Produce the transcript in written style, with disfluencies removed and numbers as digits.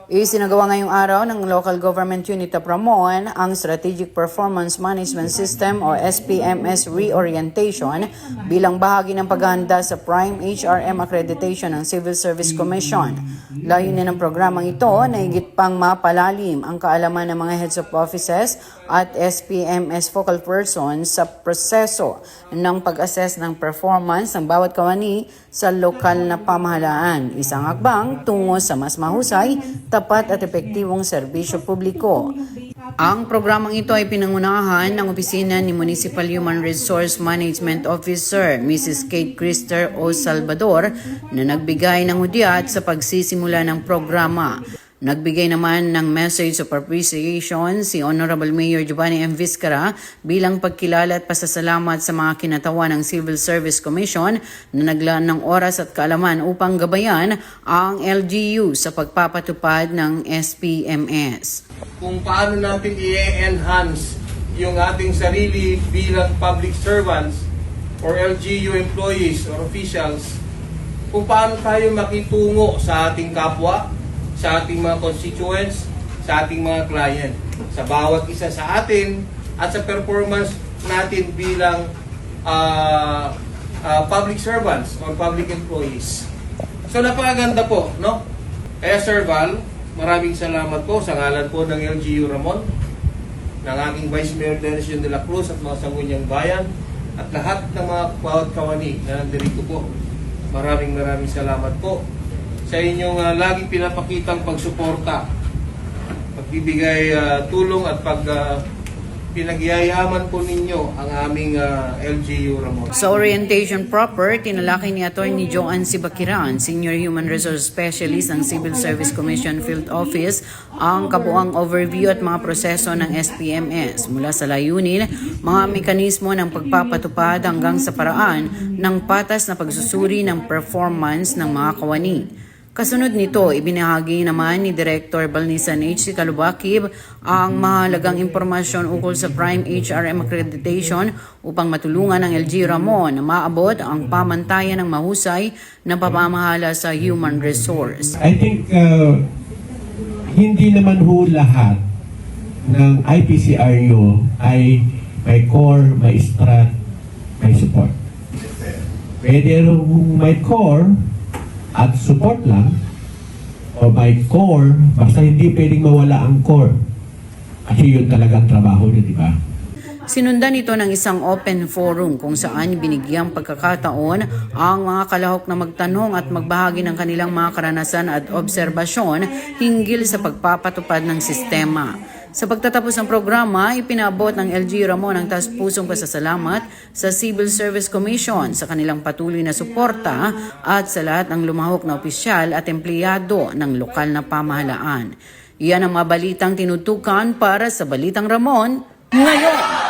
Isinagawa ngayong araw ng Local Government Unit of Ramon ang Strategic Performance Management System o SPMS Reorientation bilang bahagi ng paghahanda sa Prime HRM Accreditation ng Civil Service Commission. Layunin ng programang ito na higit pang mapalalim ang kaalaman ng mga heads of offices at SPMS focal persons sa proseso ng pag-assess ng performance ng bawat kawani sa lokal na pamahalaan. Isang hakbang tungo sa mas mahusay, tapat at epektibong serbisyo publiko. Ang programang ito ay pinangunahan ng opisina ni Municipal Human Resource Management Officer Mrs. Kate Crister O. Salvador na nagbigay ng hudyat sa pagsisimula ng programa. Nagbigay naman ng message of appreciation si Honorable Mayor Giovanni M. Vizcara bilang pagkilala at pasasalamat sa mga kinatawa ng Civil Service Commission na naglaan ng oras at kaalaman upang gabayan ang LGU sa pagpapatupad ng SPMS. Kung paano natin i-enhance yung ating sarili bilang public servants or LGU employees or officials, kung paano tayo makitungo sa ating kapwa, sa ating mga constituents, sa ating mga client, sa bawat isa sa atin at sa performance natin bilang public servants or public employees. So napakaganda po, no? Kaya Sir Val, maraming salamat po sa ngalan po ng LGU Ramon, ng aking Vice Mayor Dennis de la Cruz at mga sangguniang bayan at lahat ng mga bawat kawani na nandirito po. Maraming salamat po sa inyong laging pinapakitang pagsuporta, pagbibigay tulong at pinagyayaman po ninyo ang aming LGU Ramon. Sa orientation proper, tinalakay ni Atty. Joanne Sibakiran, Senior Human Resource Specialist ng Civil Service Commission Field Office, ang kabuang overview at mga proseso ng SPMS mula sa layunin, mga mekanismo ng pagpapatupad hanggang sa paraan ng patas na pagsusuri ng performance ng mga kawani. Kasunod nito, ibinahagi naman ni Director Balnisan H. Calubakib ang mahalagang impormasyon ukol sa Prime HRM Accreditation upang matulungan ang LG Ramon na maabot ang pamantayan ng mahusay na pamamahala sa human resource. I think hindi naman ho lahat ng IPCRU ay may core, may strat, may support. Pwede may core at support lang, o by core, basta hindi pwedeng mawala ang core. Kasi yun talagang trabaho niya, di ba? Sinundan ito ng isang open forum kung saan binigyang pagkakataon ang mga kalahok na magtanong at magbahagi ng kanilang mga karanasan at obserbasyon hinggil sa pagpapatupad ng sistema. Sa pagtatapos ng programa, ipinabot ng LG Ramon ang taus-pusong pasasalamat sa Civil Service Commission sa kanilang patuloy na suporta at sa lahat ng lumahok na opisyal at empleyado ng lokal na pamahalaan. Iyan ang mga balitang tinutukan para sa Balitang Ramon ngayon.